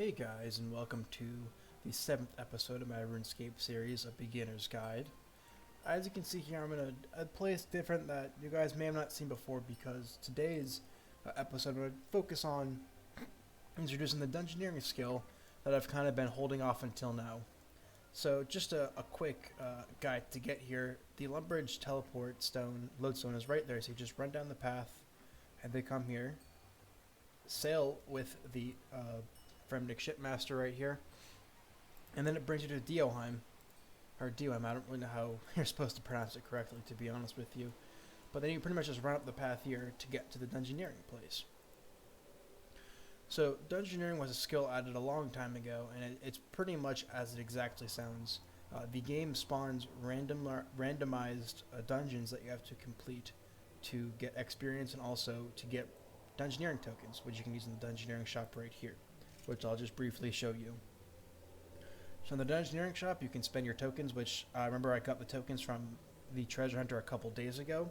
Hey guys, and welcome to the 7th episode of my RuneScape series, A Beginner's Guide. As you can see here, I'm in a place different that you guys may have not seen before because today's episode I'm going to focus on introducing the Dungeoneering skill that I've kind of been holding off until now. So just a quick guide to get here. The Lumbridge teleport stone, lodestone is right there, so you just run down the path and they come here. Sail with the Fremnik Shipmaster right here, and then it brings you to Dioheim, or Dioheim. I don't really know how you're supposed to pronounce it correctly, to be honest with you. But then you pretty much just run up the path here to get to the Dungeoneering place. So Dungeoneering was a skill added a long time ago, and it's pretty much as it exactly sounds. The game spawns randomized dungeons that you have to complete to get experience and also to get Dungeoneering tokens, which you can use in the Dungeoneering shop right here, which I'll just briefly show you. So in the Dungeoneering shop, you can spend your tokens, which I remember I got the tokens from the treasure hunter a couple days ago.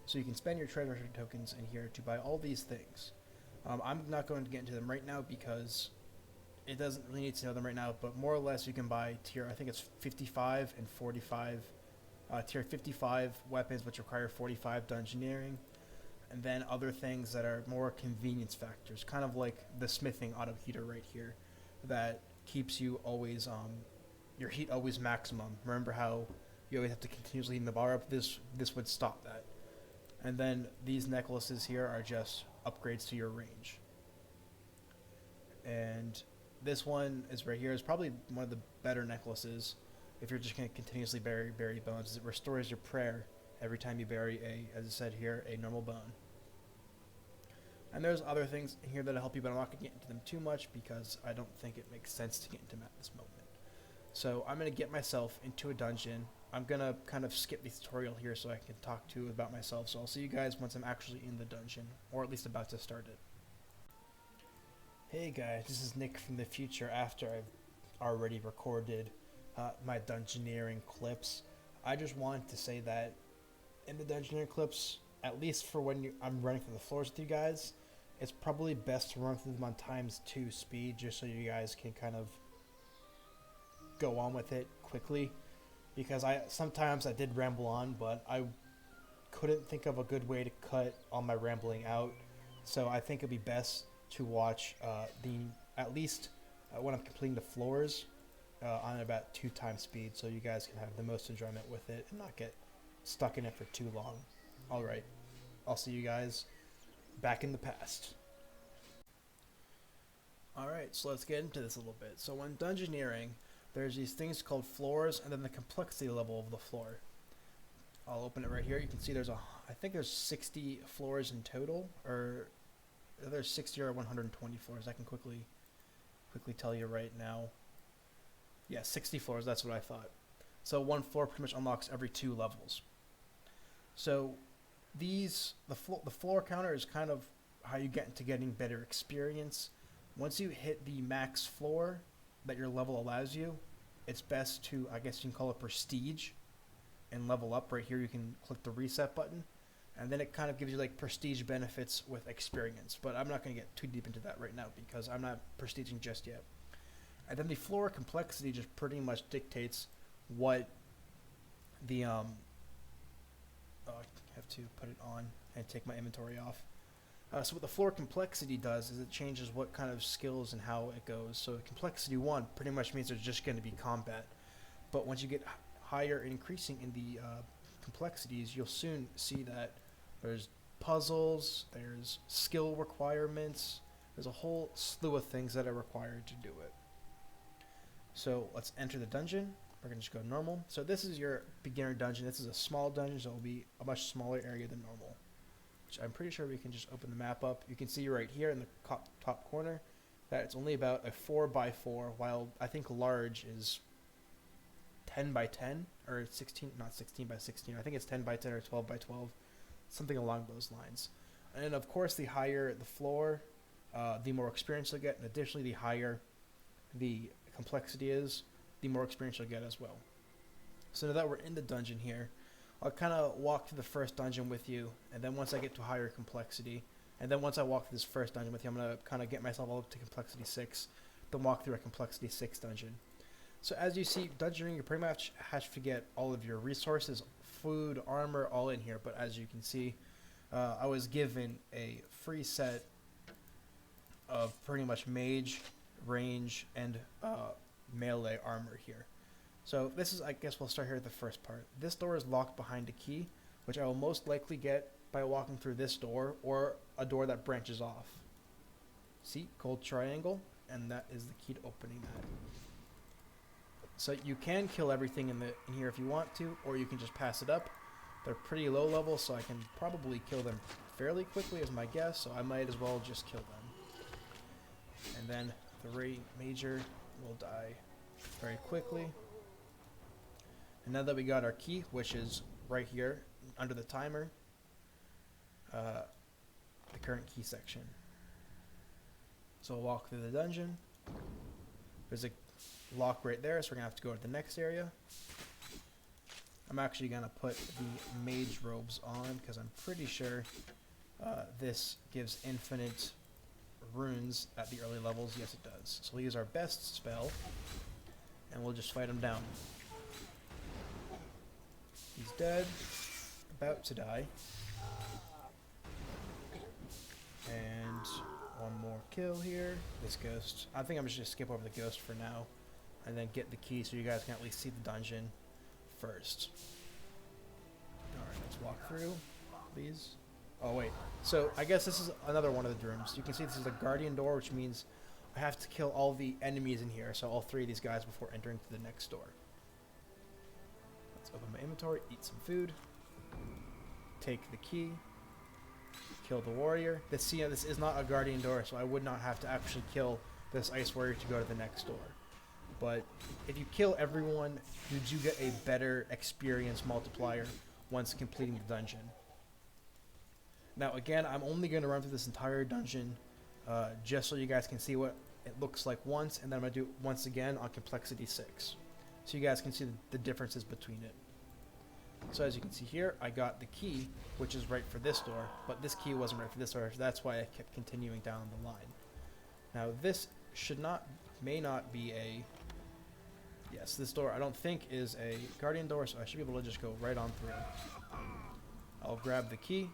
So you can spend your treasure hunter tokens in here to buy all these things. I'm not going to get into them right now because it doesn't really need to know them right now, but more or less you can buy tier, I think it's 55 and 45, tier 55 weapons which require 45 Dungeoneering, and then other things that are more convenience factors, kind of like the smithing auto heater right here that keeps you always your heat always maximum. Remember how you always have to continuously heat the bar up? This would stop that. And then these necklaces here are just upgrades to your range. And this one is right here. Is probably one of the better necklaces if you're just going to continuously bury bones. It restores your prayer every time you bury as I said here, a normal bone. And there's other things in here that'll help you, but I'm not going to get into them too much because I don't think it makes sense to get into them at this moment. So I'm going to get myself into a dungeon. I'm going to kind of skip the tutorial here so I can talk to you about myself. So I'll see you guys once I'm actually in the dungeon, or at least about to start it. Hey guys, this is Nick from the future after I've already recorded my Dungeoneering clips. I just wanted to say that in the Dungeoneering clips, at least for when I'm running through the floors with you guys, it's probably best to run through them on ×2 speed just so you guys can kind of go on with it quickly. Because sometimes I did ramble on, but I couldn't think of a good way to cut all my rambling out. So I think it'd be best to watch at least when I'm completing the floors on about 2x speed, so you guys can have the most enjoyment with it and not get stuck in it for too long. Alright, I'll see you guys back in the past. Alright, so let's get into this a little bit. So when Dungeoneering, there's these things called floors and then the complexity level of the floor. I'll open it right here. You can see I think there's 60 floors in total, or there's 60 or 120 floors. I can quickly tell you right now. Yeah, 60 floors, that's what I thought. So one floor pretty much unlocks every 2 levels. So the floor counter is kind of how you get into getting better experience. Once you hit the max floor that your level allows you, it's best to, I guess you can call it prestige, and level up. Right here you can click the reset button, and then it kind of gives you like prestige benefits with experience. But I'm not going to get too deep into that right now because I'm not prestiging just yet. And then the floor complexity just pretty much dictates what the I have to put it on and take my inventory off. So what the floor complexity does is it changes what kind of skills and how it goes. So complexity 1 pretty much means there's just going to be combat. But once you get higher, increasing in the complexities, you'll soon see that there's puzzles, there's skill requirements, there's a whole slew of things that are required to do it. So let's enter the dungeon. We're going to just go normal. So this is your beginner dungeon. This is a small dungeon, so it will be a much smaller area than normal. Which I'm pretty sure we can just open the map up. You can see right here in the top corner that it's only about a 4x4, while I think large is 10x10, or 16, not 16x16. I think it's 10x10 or 12x12, something along those lines. And of course, the higher the floor, the more experience you'll get, and additionally, the higher the complexity is, the more experience you'll get as well. So now that we're in the dungeon here, I'll kind of walk through the first dungeon with you, and then once I get to higher complexity, and then once I walk through this first dungeon with you, I'm going to kind of get myself all up to complexity 6 the walkthrough at complexity 6 dungeon. So as you see, Dungeoneering, you pretty much have to get all of your resources, food, armor, all in here. But as you can see, I was given a free set of pretty much mage, range, and melee armor here. So this is, I guess we'll start here at the first part. This door is locked behind a key, which I will most likely get by walking through this door or a door that branches off. See, gold triangle, and that is the key to opening that. So you can kill everything in here if you want to, or you can just pass it up. They're pretty low level, so I can probably kill them fairly quickly is my guess, so I might as well just kill them. And then the major will die very quickly. And now that we got our key, which is right here under the timer, the current key section. So we'll walk through the dungeon. There's a lock right there, so we're going to have to go to the next area. I'm actually going to put the mage robes on because I'm pretty sure this gives infinite runes at the early levels. Yes, it does. So we'll use our best spell, and we'll just fight him down. He's dead, about to die. And one more kill here. This ghost. I think I'm just going to skip over the ghost for now, and then get the key so you guys can at least see the dungeon first. Alright, let's walk through these. Oh wait, so I guess this is another one of the rooms. You can see this is a guardian door, which means I have to kill all the enemies in here, so all 3 of these guys before entering to the next door. Let's open my inventory, eat some food, take the key, kill the warrior. This is not a guardian door, so I would not have to actually kill this ice warrior to go to the next door. But if you kill everyone, you do get a better experience multiplier once completing the dungeon. Now again, I'm only going to run through this entire dungeon just so you guys can see what it looks like once, and then I'm going to do it once again on complexity 6. So you guys can see the differences between it. So as you can see here, I got the key, which is right for this door, but this key wasn't right for this door, so that's why I kept continuing down the line. Now this may not be a... Yes, this door I don't think is a guardian door, so I should be able to just go right on through. I'll grab the key.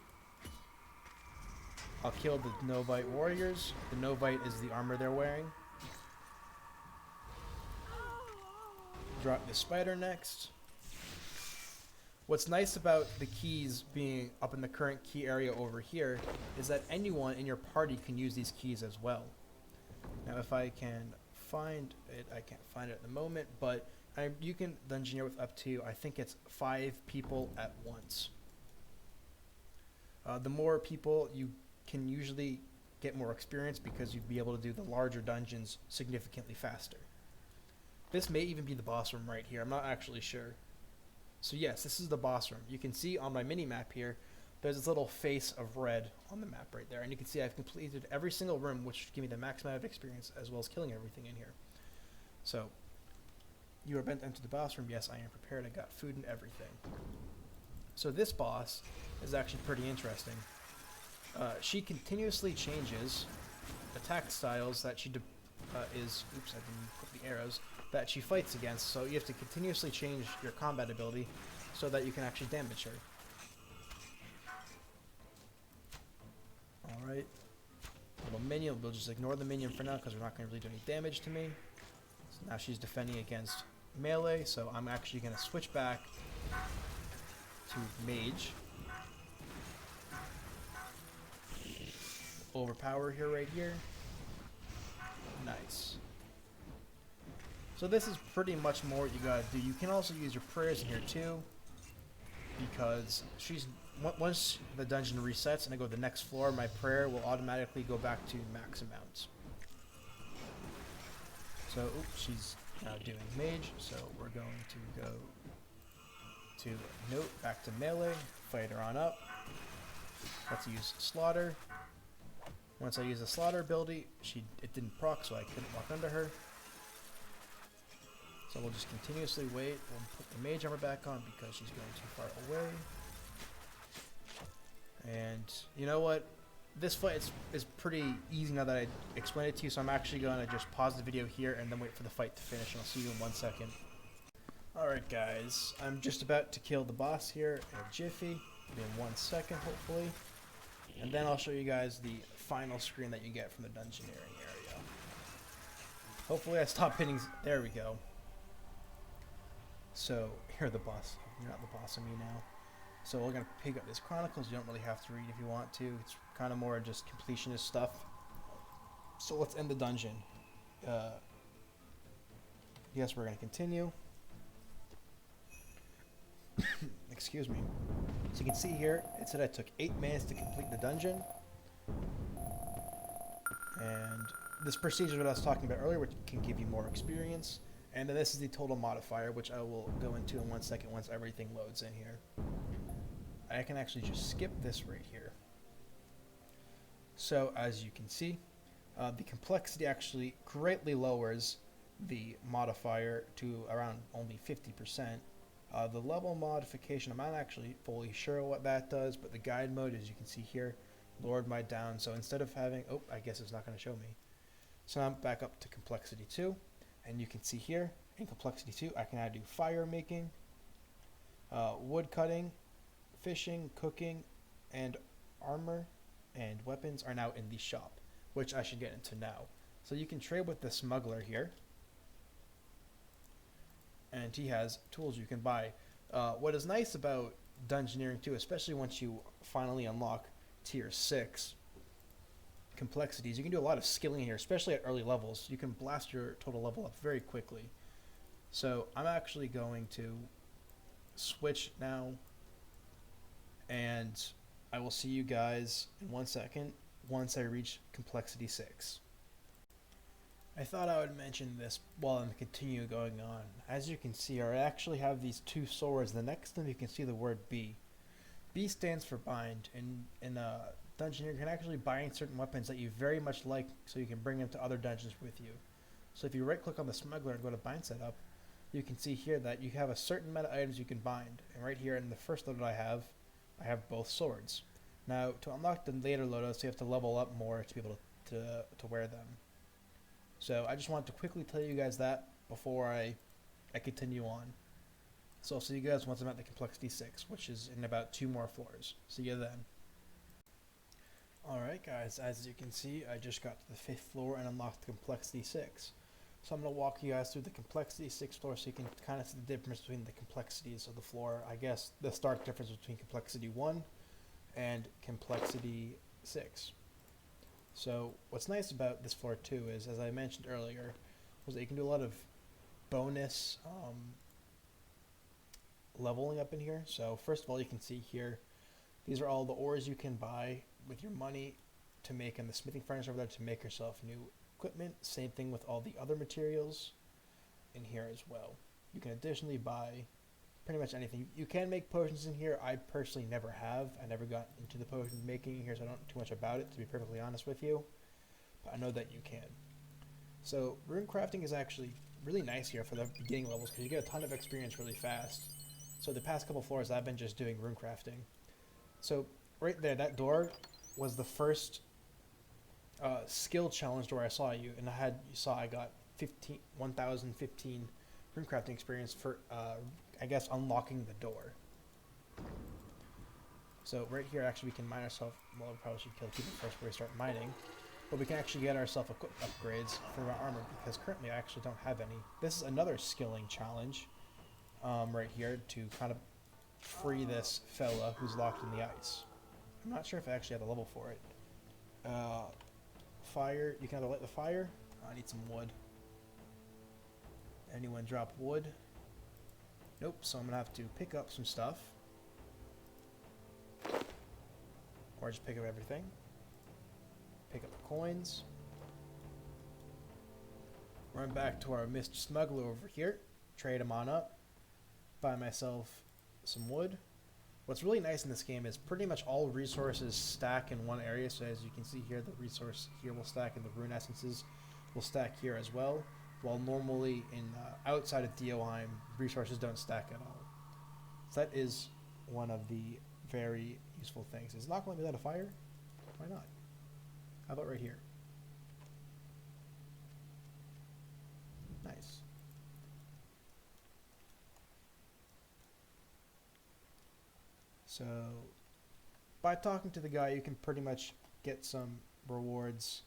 I'll kill the Novite warriors. The Novite is the armor they're wearing. Drop the spider next. What's nice about the keys being up in the current key area over here is that anyone in your party can use these keys as well. Now if I can find it, I can't find it at the moment, but you can dungeoneer with up to, I think it's 5 people at once. The more people, you can usually get more experience because you'd be able to do the larger dungeons significantly faster. This may even be the boss room right here, I'm not actually sure. So yes, this is the boss room. You can see on my mini-map here, there's this little face of red on the map right there. And you can see I've completed every single room, which should give me the max amount of experience, as well as killing everything in here. So, you are bent to enter the boss room. Yes, I am prepared. I got food and everything. So this boss is actually pretty interesting. She continuously changes attack styles that she oops, I didn't put the arrows, that she fights against. So you have to continuously change your combat ability so that you can actually damage her. Alright. Little minion. We'll just ignore the minion for now because we're not going to really do any damage to me. So now she's defending against melee, so I'm actually going to switch back to mage. Overpower here right here. Nice. So this is pretty much more what you gotta do. You can also use your prayers in here too, because once the dungeon resets and I go to the next floor, my prayer will automatically go back to max amounts. So, oops, she's now doing mage, so we're going to go to note, back to melee, fight her on up. Let's use slaughter. Once I use the slaughter ability, it didn't proc, so I couldn't walk under her. So we'll just continuously wait. We'll put the mage armor back on because she's going too far away. And you know what? this fight is pretty easy now that I explained it to you, so I'm actually going to just pause the video here and then wait for the fight to finish, and I'll see you in 1 second. Alright guys, I'm just about to kill the boss here in a jiffy, in 1 second hopefully, and then I'll show you guys the final screen that you get from the Dungeoneering area. Hopefully I stop hitting, there we go. So, you're the boss, you're not the boss of me now. So we're going to pick up this Chronicles. You don't really have to read if you want to. It's kind of more just completionist stuff. So let's end the dungeon. Yes, we're going to continue. Excuse me. So you can see here, it said I took 8 minutes to complete the dungeon. And this procedure that I was talking about earlier, which can give you more experience. And then this is the total modifier, which I will go into in 1 second once everything loads in here. I can actually just skip this right here. So as you can see, the complexity actually greatly lowers the modifier to around only 50%. The level modification, I'm not actually fully sure what that does, but the guide mode, as you can see here, lowered my down. So instead of having, oh, I guess it's not going to show me. So I'm back up to complexity 2, and you can see here, in complexity 2, I can now do fire making, wood cutting, fishing, cooking, and armor and weapons are now in the shop, which I should get into now. So you can trade with the smuggler here, and he has tools you can buy. What is nice about Dungeoneering 2, especially once you finally unlock tier 6 complexities, you can do a lot of skilling here, especially at early levels. You can blast your total level up very quickly. So I'm actually going to switch now, and I will see you guys in 1 second once I reach complexity 6. I thought I would mention this while I'm continue going on. As you can see, I actually have these 2 swords. The next time you can see the word B. B stands for bind. In Dungeoneering, you can actually bind certain weapons that you very much like, so you can bring them to other dungeons with you. So if you right click on the smuggler and go to bind setup, you can see here that you have a certain amount of items you can bind. And right here in the first load I have both swords. Now, to unlock the later loadouts, you have to level up more to be able to wear them. So I just wanted to quickly tell you guys that before I continue on. So I'll see you guys once I'm at the complexity 6, which is in about 2 more floors. See you then. Alright guys, as you can see, I just got to the 5th floor and unlocked complexity 6. So I'm going to walk you guys through the complexity 6 floor so you can kind of see the difference between the complexities of the floor. I guess the stark difference between complexity 1 and complexity 6. So what's nice about this floor too is, as I mentioned earlier, was that you can do a lot of bonus leveling up in here. So first of all, you can see here, these are all the ores you can buy with your money to make, and the smithing furnace over there to make yourself new equipment. Same thing with all the other materials in here as well. You can additionally buy pretty much anything. You can make potions in here. I personally never have. I never got into the potion making in here, so I don't know too much about it, to be perfectly honest with you. But I know that you can. So rune crafting is actually really nice here for the beginning levels because you get a ton of experience really fast. So the past couple floors I've been just doing rune crafting. So right there, that door was the first skill challenge door I saw you, and I got 1,015 rune crafting experience for I guess unlocking the door. So right here, actually, we can mine ourselves. Well, we probably should kill people first before we start mining, but we can actually get ourselves upgrades for our armor because currently I actually don't have any. This is another skilling challenge right here to kind of free this fella who's locked in the ice. I'm not sure if I actually have a level for it. Fire, you can either light the fire. I need some wood. Anyone drop wood? Nope, so I'm gonna have to pick up some stuff. Or just pick up everything. Pick up the coins. Run back to our Mr. Smuggler over here. Trade him on up. Buy myself some wood. What's really nice in this game is pretty much all resources stack in one area. So as you can see here, the resource here will stack, and the rune essences will stack here as well. While normally in outside of Dioheim, resources don't stack at all. So that is one of the very useful things. Is it not going to be lit a fire? Why not? How about right here? Nice. So, by talking to the guy, you can pretty much get some rewards.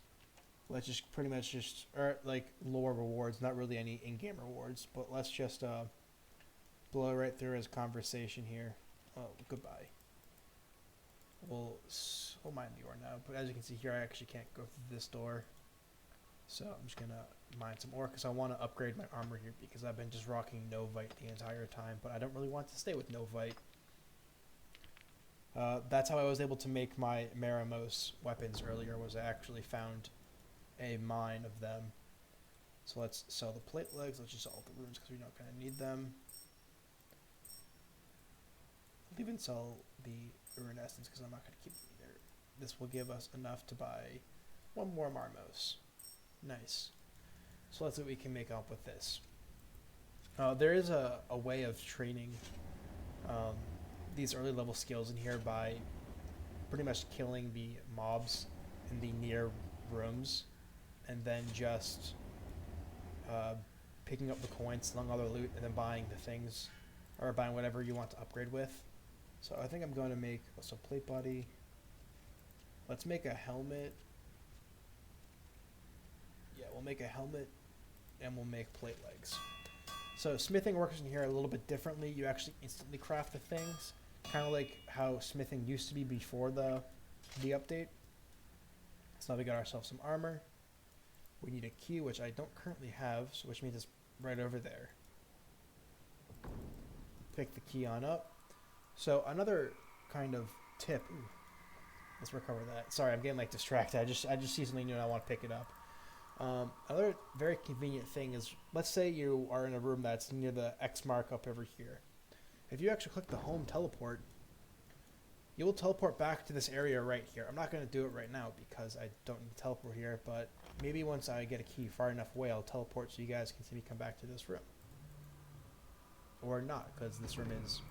Let's just pretty much just, or like lore rewards, not really any in-game rewards, but let's just blow right through his conversation here. Oh, goodbye. We'll mine the ore now, but as you can see here, I actually can't go through this door. So I'm just gonna mine some ore because I want to upgrade my armor here because I've been just rocking Novite the entire time, but I don't really want to stay with Novite. That's how I was able to make my Maramos weapons earlier, was I actually found a mine of them. So let's sell the plate legs, let's just sell all the runes because we're not going to need them. I'll even sell the rune essence because I'm not going to keep them either. This will give us enough to buy one more Marmos. Nice. So let's see what we can make up with this. There is a way of training these early level skills in here by pretty much killing the mobs in the near rooms and then just picking up the coins, selling all their loot, and then buying the things or buying whatever you want to upgrade with. So I think I'm going to make a plate body. Let's make a helmet. Yeah, we'll make a helmet and we'll make plate legs. So smithing works in here a little bit differently. You actually instantly craft the things, kind of like how smithing used to be before the update. So now we got ourselves some armor. We need a key, which I don't currently have, so which means it's right over there. Pick the key on up. So another kind of tip. Ooh, let's recover that. Sorry, I'm getting like distracted. I just see something new and I want to pick it up. Another very convenient thing is, let's say you are in a room that's near the X mark up over here. If you actually click the home teleport, you will teleport back to this area right here. I'm not going to do it right now because I don't need to teleport here, but maybe once I get a key far enough away, I'll teleport so you guys can see me come back to this room. Or not, because this room is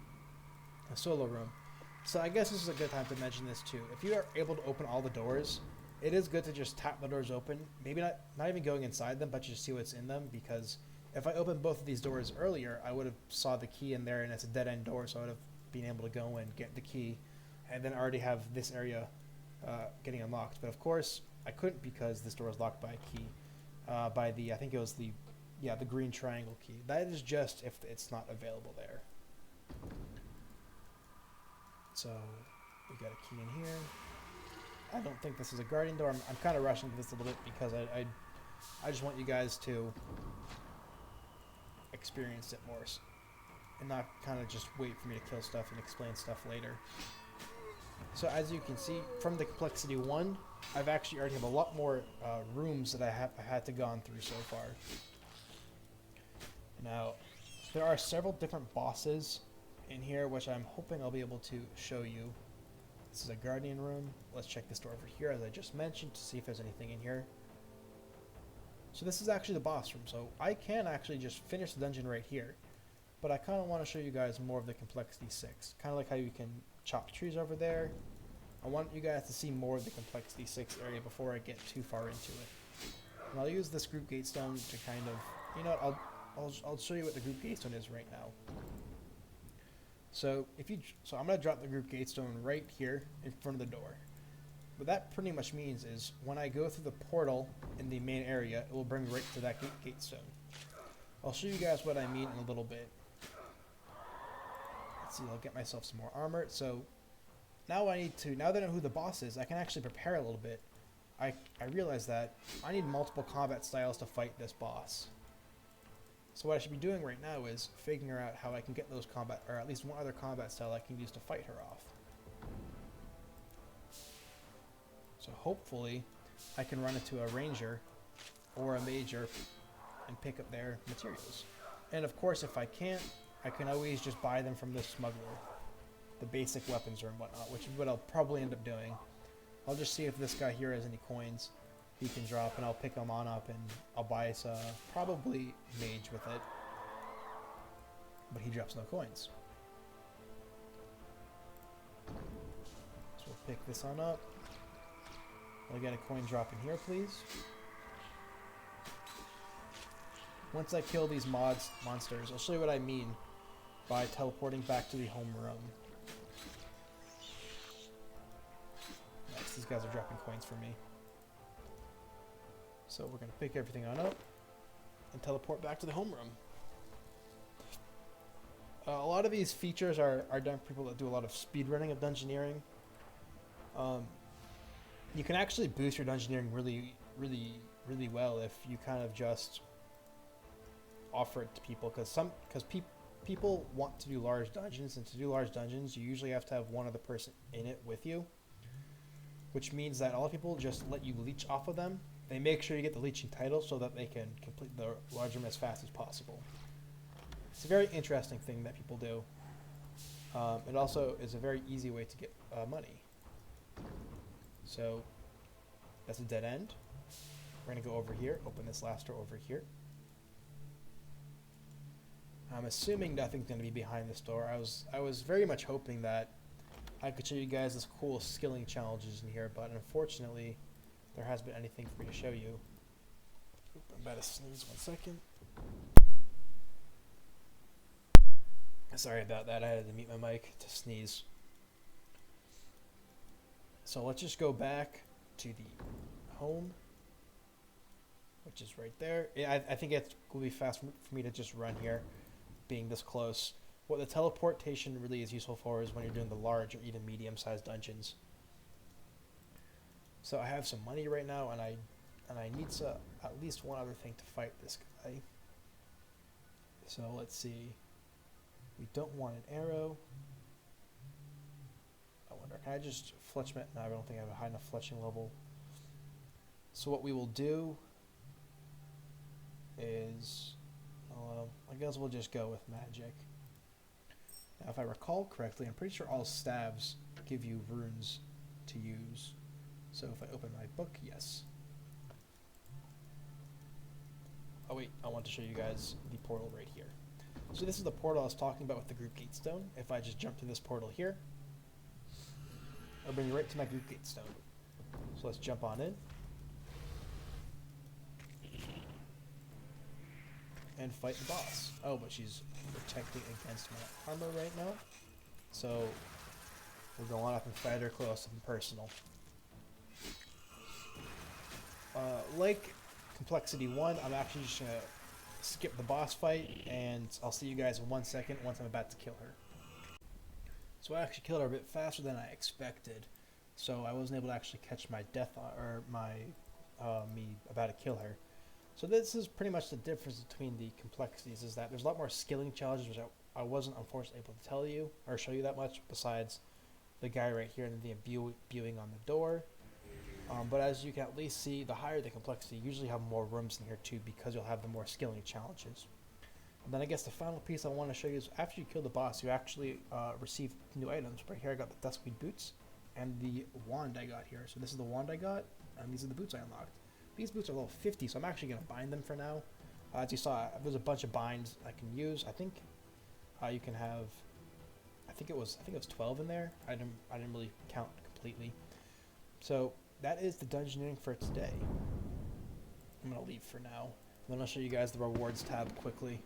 a solo room. So I guess this is a good time to mention this too. If you are able to open all the doors, it is good to just tap the doors open. Maybe not even going inside them, but just see what's in them, because if I opened both of these doors earlier, I would have saw the key in there and it's a dead end door, so I would have been able to go and get the key and then already have this area getting unlocked. But of course, I couldn't because this door was locked by a key, by the, I think it was the green triangle key. That is just if it's not available there. So we got a key in here. I don't think this is a guardian door. I'm kind of rushing this a little bit because I just want you guys to experience it more and not kind of just wait for me to kill stuff and explain stuff later. So as you can see from the complexity 1, I've actually already have a lot more rooms that I had to gone through so far. Now, there are several different bosses in here, which I'm hoping I'll be able to show you. This is a guardian room. Let's check this door over here, as I just mentioned, to see if there's anything in here. So this is actually the boss room. So I can actually just finish the dungeon right here, but I kind of want to show you guys more of the complexity 6. Kind of like how you can chop trees over there. I want you guys to see more of the complexity 6 area before I get too far into it. And I'll use this group gatestone to kind of, you know, I'll show you what the group gatestone is right now. So I'm going to drop the group gatestone right here in front of the door. What that pretty much means is when I go through the portal in the main area, it will bring right to that gatestone. I'll show you guys what I mean in a little bit. Let's see, I'll get myself some more armor. So now that I know who the boss is, I can actually prepare a little bit. I realize that I need multiple combat styles to fight this boss. So what I should be doing right now is figuring out how I can get those combat, or at least one other combat style I can use to fight her off. So hopefully I can run into a ranger or a major and pick up their materials. And of course, if I can't, I can always just buy them from the smuggler, the basic weapons and whatnot, which is what I'll probably end up doing. I'll just see if this guy here has any coins he can drop, and I'll pick him on up, and I'll buy probably mage with it, but he drops no coins. So we'll pick this on up. Will I get a coin drop in here, please? Once I kill these monsters, I'll show you what I mean by teleporting back to the home room. Nice, these guys are dropping coins for me. So we're going to pick everything on up and teleport back to the home room. A lot of these features are done for people that do a lot of speedrunning of Dungeoneering. You can actually boost your Dungeoneering really well if you kind of just offer it to people, because people want to do large dungeons, and to do large dungeons you usually have to have one other person in it with you, which means that a lot of people just let you leech off of them. They make sure you get the leeching title so that they can complete the large room as fast as possible. It's a very interesting thing that people do. It also is a very easy way to get money. So that's a dead end. We're going to go over here, open this last door over here. I'm assuming nothing's going to be behind this door. I was very much hoping that I could show you guys this cool skilling challenges in here, but unfortunately there hasn't been anything for me to show you. Oop, I'm about to sneeze 1 second. Sorry about that, I had to mute my mic to sneeze. So let's just go back to the home, which is right there. I think it will be fast for me to just run here, being this close. What the teleportation really is useful for is when you're doing the large or even medium-sized dungeons. So I have some money right now, and I need at least one other thing to fight this guy. So let's see. We don't want an arrow. I wonder, can I just fletch? No, I don't think I have a high enough fletching level. So what we will do is, I guess we'll just go with magic. Now, if I recall correctly, I'm pretty sure all staves give you runes to use. So if I open my book, yes. Oh wait, I want to show you guys the portal right here. So this is the portal I was talking about with the group gate stone. If I just jump to this portal here, I'll bring you right to my group gate stone. So let's jump on in. And fight the boss. Oh, but she's protecting against my armor right now. So we'll go on up and fight her close and personal. Like Complexity 1, I'm actually just going to skip the boss fight, and I'll see you guys in 1 second once I'm about to kill her. So I actually killed her a bit faster than I expected, so I wasn't able to actually catch my death or my me about to kill her. So this is pretty much the difference between the complexities, is that there's a lot more skilling challenges, which I wasn't unfortunately able to tell you or show you that much, besides the guy right here and the imbuing on the door. But as you can at least see, the higher the complexity, you usually have more rooms in here too, because you'll have the more skilling challenges. And then I guess the final piece I want to show you is after you kill the boss, you actually receive new items. Right here I got the Duskweed boots and the wand I got here. So this is the wand I got, and these are the boots I unlocked. These boots are level 50, so I'm actually going to bind them for now. As you saw, there's a bunch of binds I can use. I think you can have, I think it was 12 in there. I didn't really count completely. So that is the Dungeoneering for today. I'm going to leave for now. And then I'll show you guys the rewards tab quickly.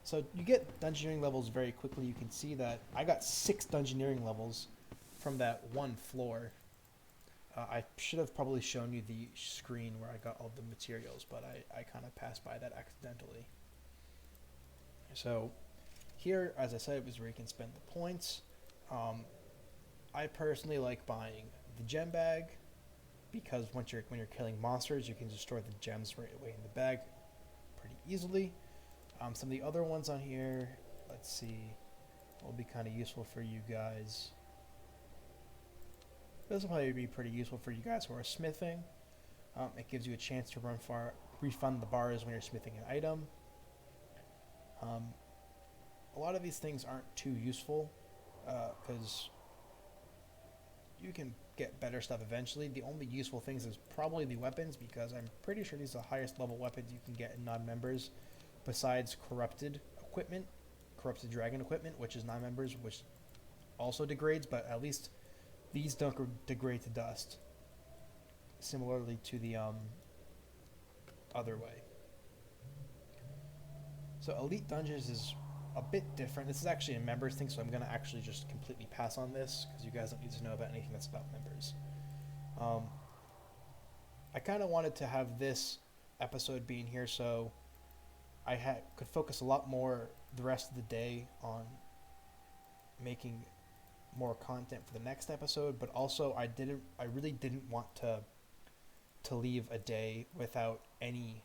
So you get Dungeoneering levels very quickly. You can see that I got 6 Dungeoneering levels from that one floor. I should have probably shown you the screen where I got all the materials, but I kind of passed by that accidentally. So here, as I said, is where you can spend the points. I personally like buying the gem bag, because when you're killing monsters, you can just store the gems right away in the bag pretty easily. Some of the other ones on here, let's see, will be kind of useful for you guys. This will probably be pretty useful for you guys who are smithing. It gives you a chance to refund the bars when you're smithing an item. A lot of these things aren't too useful because you can get better stuff eventually. The only useful things is probably the weapons, because I'm pretty sure these are the highest level weapons you can get in non-members, besides corrupted dragon equipment, which is non-members, which also degrades, but at least these don't degrade to dust. similarly to the other way. So Elite Dungeons is a bit different. This is actually a members thing, so I'm going to actually just completely pass on this because you guys don't need to know about anything that's about members. I kind of wanted to have this episode being here so I could focus a lot more the rest of the day on making more content for the next episode, but also I really didn't want to leave a day without any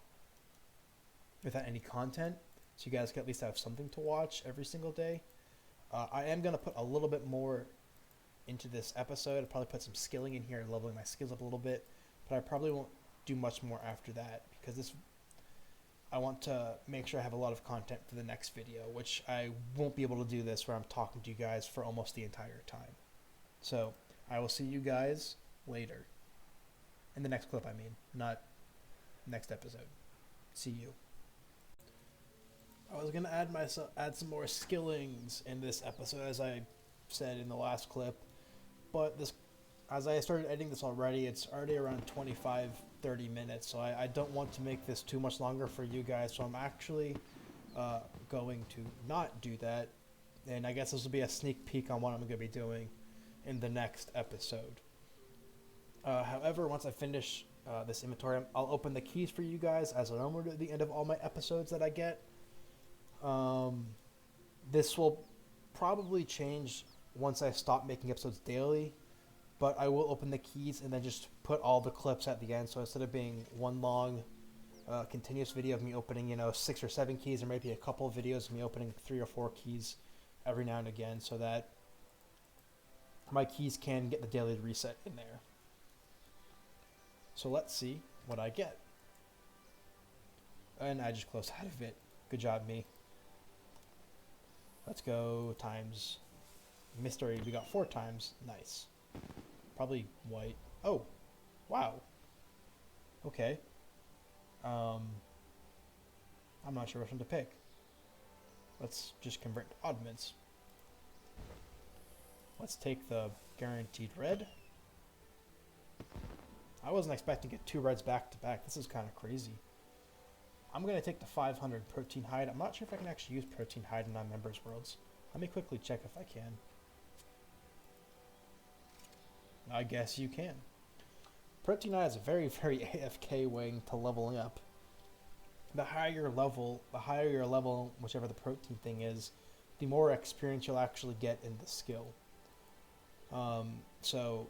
content, so you guys can at least have something to watch every single day. I am going to put a little bit more into this episode. I'll probably put some skilling in here, leveling my skills up a little bit, but I probably won't do much more after that because I want to make sure I have a lot of content for the next video, which I won't be able to do this where I'm talking to you guys for almost the entire time. So I will see you guys later. In the next clip, I mean, not next episode. See you. I was going to add some more skillings in this episode, as I said in the last clip, but as I started editing this already, it's already around 25-30 minutes, so I don't want to make this too much longer for you guys, so I'm actually going to not do that, and I guess this will be a sneak peek on what I'm going to be doing in the next episode. However, once I finish this inventory, I'll open the keys for you guys as I normally do at the end of all my episodes that I get. This will probably change once I stop making episodes daily, but I will open the keys and then just put all the clips at the end. So instead of being one long continuous video of me opening 6 or 7 keys, there might be a couple of videos of me opening 3 or 4 keys every now and again, so that my keys can get the daily reset in there. So let's see what I get. And I just closed out of it. Good job, me. Let's go times mystery. We got 4 times. Nice. Probably white. Oh, wow. Okay. I'm not sure which one to pick. Let's just convert to oddments. Let's take the guaranteed red. I wasn't expecting to get 2 reds back to back. This is kind of crazy. I'm going to take the 500 protein hide. I'm not sure if I can actually use protein hide in non-members worlds. Let me quickly check if I can. I guess you can. Protein hide is a very, very AFK way to leveling up. The higher your level, whichever the protein thing is, the more experience you'll actually get in the skill. So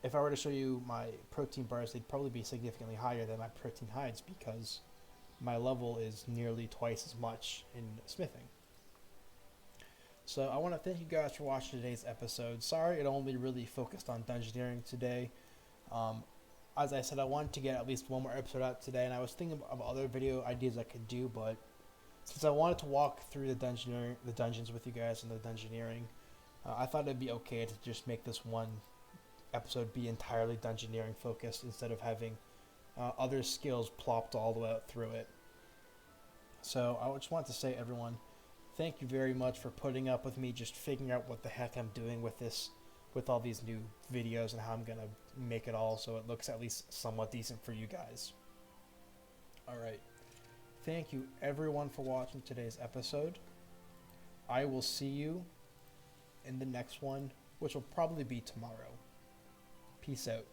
if I were to show you my protein bars, they'd probably be significantly higher than my protein hides because my level is nearly twice as much in smithing. So I want to thank you guys for watching today's episode. Sorry it only really focused on Dungeoneering today. As I said, I wanted to get at least one more episode out today, and I was thinking of other video ideas I could do, but since I wanted to walk through the dungeons with you guys and the Dungeoneering, I thought it'd be okay to just make this one episode be entirely Dungeoneering focused instead of having other skills plopped all the way out through it. So I just want to say, everyone, thank you very much for putting up with me just figuring out what the heck I'm doing with this, with all these new videos and how I'm gonna make it all so it looks at least somewhat decent for you guys. Alright, thank you everyone for watching today's episode. I will see you in the next one, which will probably be tomorrow. Peace out.